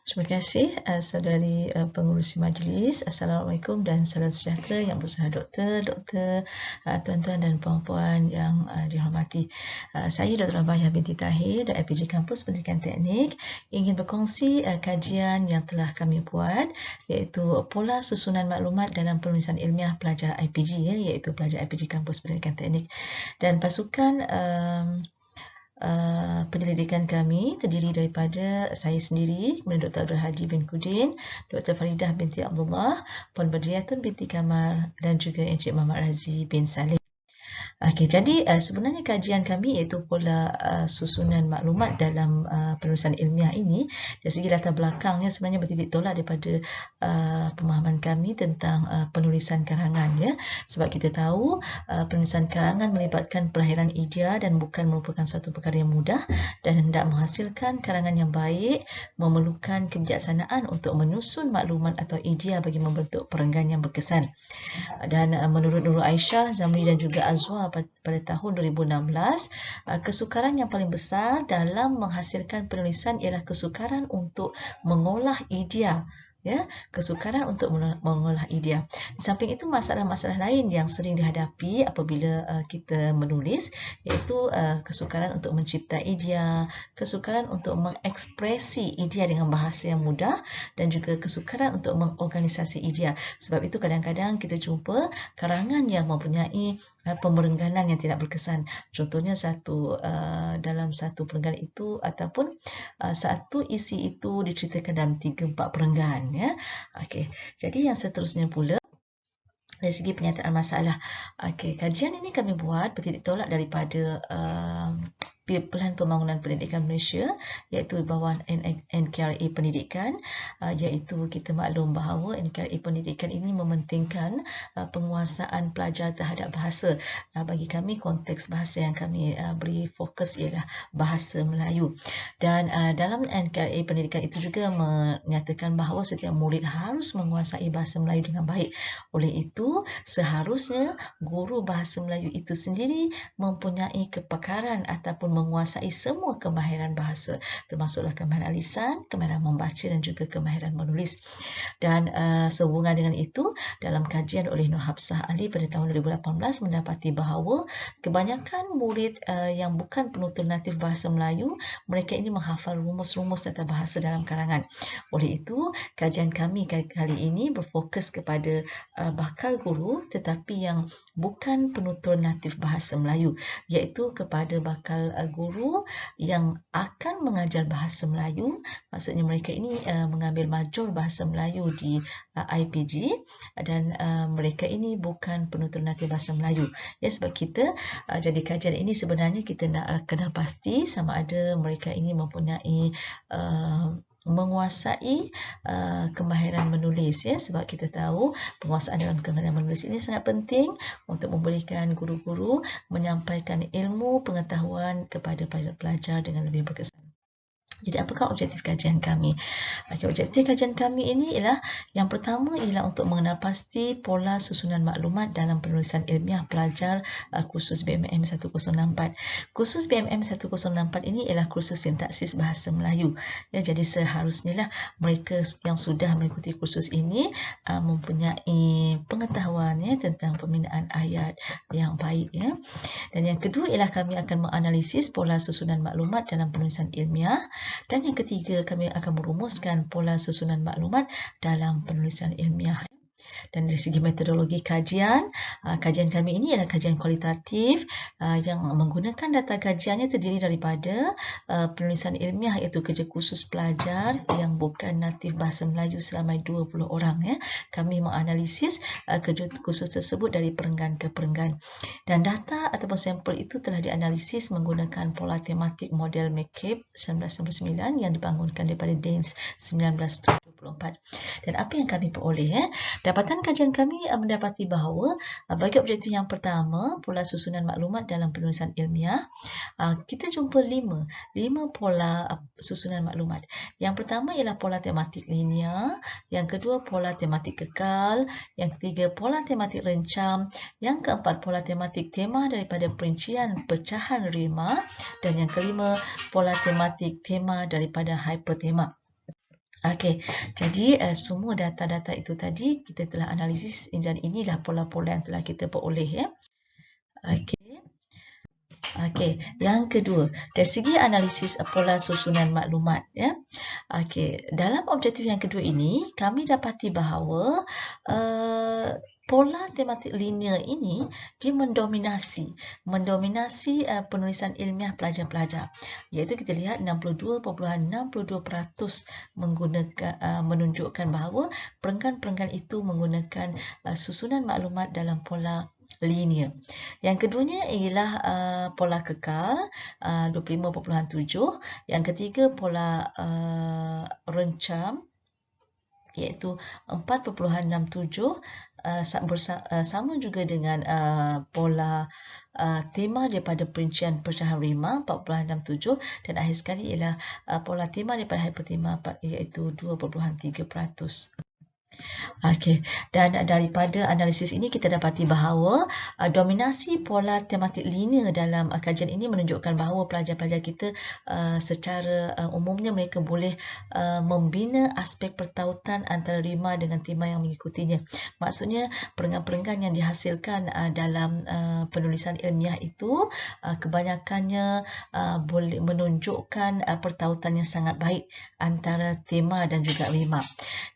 Terima kasih saudari pengurusi majlis. Assalamualaikum dan salam sejahtera yang bersama doktor, tuan-tuan dan puan-puan yang dihormati. Saya Dr. Abaya binti Tahir dari IPG Kampus Pendidikan Teknik ingin berkongsi kajian yang telah kami buat, iaitu pola susunan maklumat dalam penulisan ilmiah pelajar IPG, iaitu pelajar IPG Kampus Pendidikan Teknik. Dan pasukan penyelidikan kami terdiri daripada saya sendiri, kemudian Dr. Abdul Hadi bin Kudin, Dr. Faridah binti Abdullah, Puan Badriatun binti Kamal dan juga Encik Muhammad Razi bin Saleh. Okey, jadi sebenarnya kajian kami iaitu pola susunan maklumat dalam penulisan ilmiah ini dari segi latar belakangnya sebenarnya bertitik tolak daripada pemahaman kami tentang penulisan karangan, ya. Sebab kita tahu penulisan karangan melibatkan pelahiran idea dan bukan merupakan suatu perkara yang mudah, dan hendak menghasilkan karangan yang baik memerlukan kebijaksanaan untuk menyusun maklumat atau idea bagi membentuk perenggan yang berkesan. Dan menurut Nurul Aisyah, Zamri dan juga Azwa pada tahun 2016, kesukaran yang paling besar dalam menghasilkan penulisan ialah kesukaran untuk mengolah idea. Ya, kesukaran untuk mengolah idea. Di samping itu, masalah-masalah lain yang sering dihadapi apabila kita menulis, iaitu kesukaran untuk mencipta idea, kesukaran untuk mengekspresi idea dengan bahasa yang mudah, dan juga kesukaran untuk mengorganisasi idea. Sebab itu kadang-kadang kita jumpa karangan yang mempunyai pemerengganan yang tidak berkesan. Contohnya dalam satu perenggan itu ataupun satu isi itu diceritakan dalam 3-4 perenggan, ya. Okey. Jadi yang seterusnya pula dari segi penyataan masalah. Okey, kajian ini kami buat bertitik tolak daripada Pelan Pembangunan Pendidikan Malaysia, iaitu bawah NKRA Pendidikan, iaitu kita maklum bahawa NKRA Pendidikan ini mementingkan penguasaan pelajar terhadap bahasa. Bagi kami, konteks bahasa yang kami beri fokus ialah bahasa Melayu. Dan dalam NKRA Pendidikan itu juga menyatakan bahawa setiap murid harus menguasai bahasa Melayu dengan baik. Oleh itu, seharusnya guru bahasa Melayu itu sendiri mempunyai kepakaran ataupun menguasai semua kemahiran bahasa, termasuklah kemahiran lisan, kemahiran membaca dan juga kemahiran menulis. Dan sehubungan dengan itu, dalam kajian oleh Nur Hafsah Ali pada tahun 2018 mendapati bahawa kebanyakan murid yang bukan penutur natif bahasa Melayu, mereka ini menghafal rumus-rumus tata bahasa dalam karangan. Oleh itu, kajian kami kali ini berfokus kepada bakal guru tetapi yang bukan penutur natif bahasa Melayu, iaitu kepada bakal guru yang akan mengajar bahasa Melayu. Maksudnya mereka ini mengambil majul bahasa Melayu di IPG, dan mereka ini bukan penutur natif bahasa Melayu. Ya, sebab kita jadi kajian ini sebenarnya kita nak kenal pasti sama ada mereka ini mempunyai menguasai kemahiran menulis, ya, sebab kita tahu penguasaan dalam kemahiran menulis ini sangat penting untuk memberikan guru-guru menyampaikan ilmu pengetahuan kepada pelajar dengan lebih berkesan. Jadi apakah objektif kajian kami? Objektif kajian kami ini ialah yang pertama ialah untuk mengenal pasti pola susunan maklumat dalam penulisan ilmiah pelajar kursus BMM 104. Kursus BMM 104 ini ialah kursus sintaksis bahasa Melayu. Ya, jadi seharusnya lah mereka yang sudah mengikuti kursus ini mempunyai pengetahuan, ya, tentang pembinaan ayat yang baik, ya. Dan yang kedua ialah kami akan menganalisis pola susunan maklumat dalam penulisan ilmiah. Dan yang ketiga, kami akan merumuskan pola susunan maklumat dalam penulisan ilmiah. Dan dari segi metodologi kajian kami ini adalah kajian kualitatif yang menggunakan data kajiannya terdiri daripada penulisan ilmiah, iaitu kerja khusus pelajar yang bukan natif bahasa Melayu seramai 20 orang. Ya. Kami menganalisis kerja khusus tersebut dari perenggan ke perenggan. Dan data ataupun sampel itu telah dianalisis menggunakan pola tematik model McCabe 1999 yang dibangunkan daripada Daines 1974. Dan apa yang kami peroleh? Dapatan kajian kami mendapati bahawa bagi objektif yang pertama, pola susunan maklumat dalam penulisan ilmiah, kita jumpa lima pola susunan maklumat. Yang pertama ialah pola tematik linear, yang kedua pola tematik kekal, yang ketiga pola tematik rencam, yang keempat pola tematik tema daripada perincian pecahan rima, dan yang kelima pola tematik tema daripada hypertema. Okey, jadi semua data-data itu tadi kita telah analisis dan inilah pola-pola yang telah kita peroleh ya. Okey. Okey, yang kedua, dari segi analisis pola susunan maklumat ya. Okey, dalam objektif yang kedua ini, kami dapati bahawa pola tematik linear ini dia mendominasi penulisan ilmiah pelajar-pelajar. Iaitu kita lihat 62.62% menggunakan menunjukkan bahawa perenggan-perenggan itu menggunakan susunan maklumat dalam pola linear. Yang keduanya ialah pola kekal 25.7. Yang ketiga pola rencam iaitu 4.67, sama juga dengan pola tema daripada perincian pecahan rima 4.67 dan akhir sekali ialah pola tema daripada hipertema iaitu 2.3%. Okey, dan daripada analisis ini kita dapati bahawa dominasi pola tematik linear dalam kajian ini menunjukkan bahawa pelajar-pelajar kita secara umumnya mereka boleh membina aspek pertautan antara rima dengan tema yang mengikutinya. Maksudnya perenggan-perenggan yang dihasilkan dalam penulisan ilmiah itu kebanyakannya boleh menunjukkan pertautan yang sangat baik antara tema dan juga rima.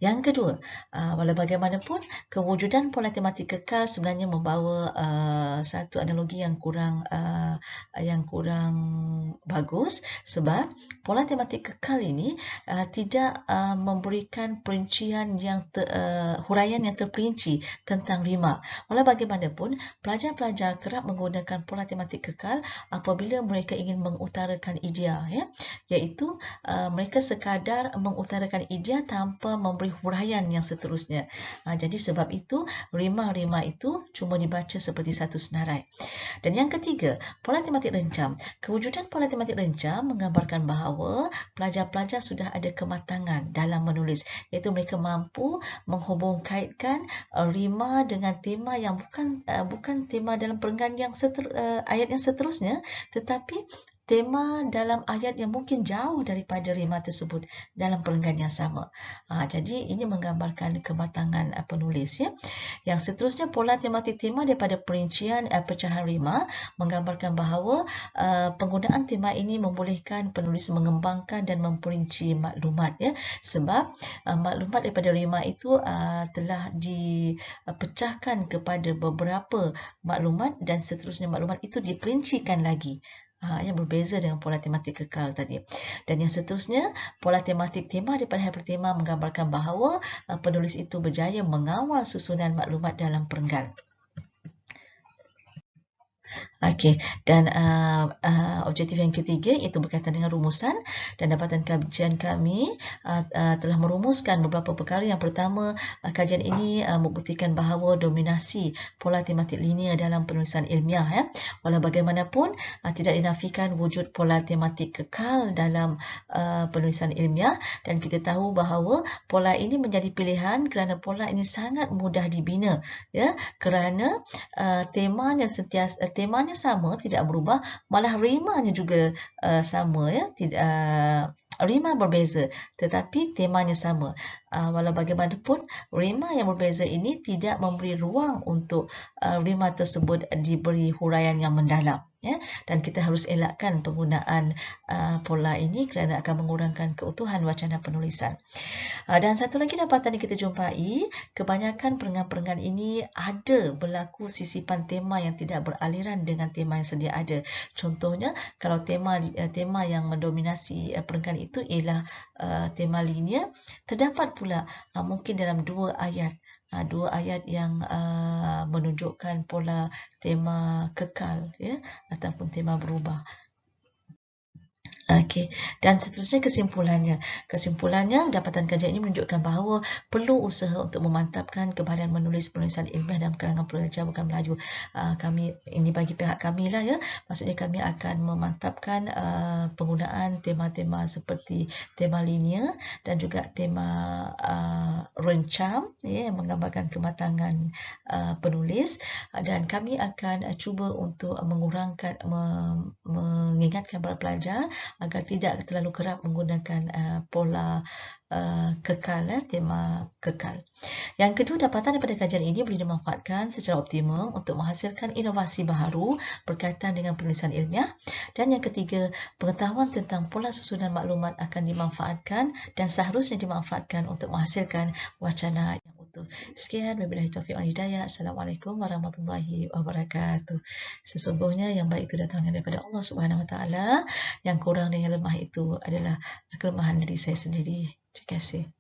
Yang kedua, walau bagaimanapun, kewujudan pola tematik kekal sebenarnya membawa satu analogi yang kurang bagus sebab pola tematik kekal ini tidak memberikan perincian yang huraian yang terperinci tentang rima. Walau bagaimanapun, pelajar-pelajar kerap menggunakan pola tematik kekal apabila mereka ingin mengutarakan idea ya, iaitu mereka sekadar mengutarakan idea tanpa memberi huraian yang seterusnya. Jadi sebab itu rima-rima itu cuma dibaca seperti satu senarai. Dan yang ketiga, pola tematik rencam. Kewujudan pola tematik rencam menggambarkan bahawa pelajar-pelajar sudah ada kematangan dalam menulis, iaitu mereka mampu menghubungkaitkan rima dengan tema yang bukan tema dalam perenggan yang ayat yang seterusnya, tetapi tema dalam ayat yang mungkin jauh daripada rima tersebut dalam perenggan yang sama. Jadi ini menggambarkan kematangan penulis ya. Yang seterusnya pola tematik tema daripada perincian pecahan rima menggambarkan bahawa penggunaan tema ini membolehkan penulis mengembangkan dan memperinci maklumat ya. Sebab maklumat daripada rima itu telah dipecahkan kepada beberapa maklumat dan seterusnya maklumat itu diperincikan lagi. Yang berbeza dengan pola tematik kekal tadi. Dan yang seterusnya, pola tematik tema daripada hipertema menggambarkan bahawa penulis itu berjaya mengawal susunan maklumat dalam perenggan. Okey, dan objektif yang ketiga iaitu berkaitan dengan rumusan, dan dapatan kajian kami telah merumuskan beberapa perkara. Yang pertama, kajian ini membuktikan bahawa dominasi pola tematik linear dalam penulisan ilmiah ya. Walau bagaimanapun tidak dinafikan wujud pola tematik kekal dalam penulisan ilmiah, dan kita tahu bahawa pola ini menjadi pilihan kerana pola ini sangat mudah dibina ya, kerana temanya sama, tidak berubah, malah rimanya juga sama ya, tidak rima berbeza tetapi temanya sama. Walau bagaimanapun, rima yang berbeza ini tidak memberi ruang untuk rima tersebut diberi huraian yang mendalam ya, dan kita harus elakkan penggunaan pola ini kerana akan mengurangkan keutuhan wacana penulisan. Dan satu lagi dapatan yang kita jumpai, kebanyakan perenggan-perenggan ini ada berlaku sisipan tema yang tidak beraliran dengan tema yang sedia ada. Contohnya, kalau tema yang mendominasi perenggan itu ialah tema linear, terdapat pula mungkin dalam dua ayat yang menunjukkan pola tema kekal ya, ataupun tema berubah. Okey, dan seterusnya kesimpulannya dapatan kajian ini menunjukkan bahawa perlu usaha untuk memantapkan kebahagiaan menulis penulisan ilmiah dalam kalangan pelajar bukan Melayu. Kami ini bagi pihak kami lah ya, maksudnya kami akan memantapkan penggunaan tema-tema seperti tema linear dan juga tema rencam ya, yang menggambarkan kematangan penulis, dan kami akan cuba untuk mengingatkan para pelajar agar tidak terlalu kerap menggunakan pola kekal, tema kekal. Yang kedua, dapatan daripada kajian ini boleh dimanfaatkan secara optimum untuk menghasilkan inovasi baharu berkaitan dengan penulisan ilmiah. Dan yang ketiga, pengetahuan tentang pola susunan maklumat akan dimanfaatkan dan seharusnya dimanfaatkan untuk menghasilkan wacana yang utuh. Sekian, wabillahi taufiq wal hidayah. Assalamualaikum warahmatullahi wabarakatuh. Sesungguhnya yang baik itu datangnya daripada Allah Subhanahu Wa Taala, yang kurang dan yang lemah itu adalah kelemahan diri saya sendiri. Terima kasih.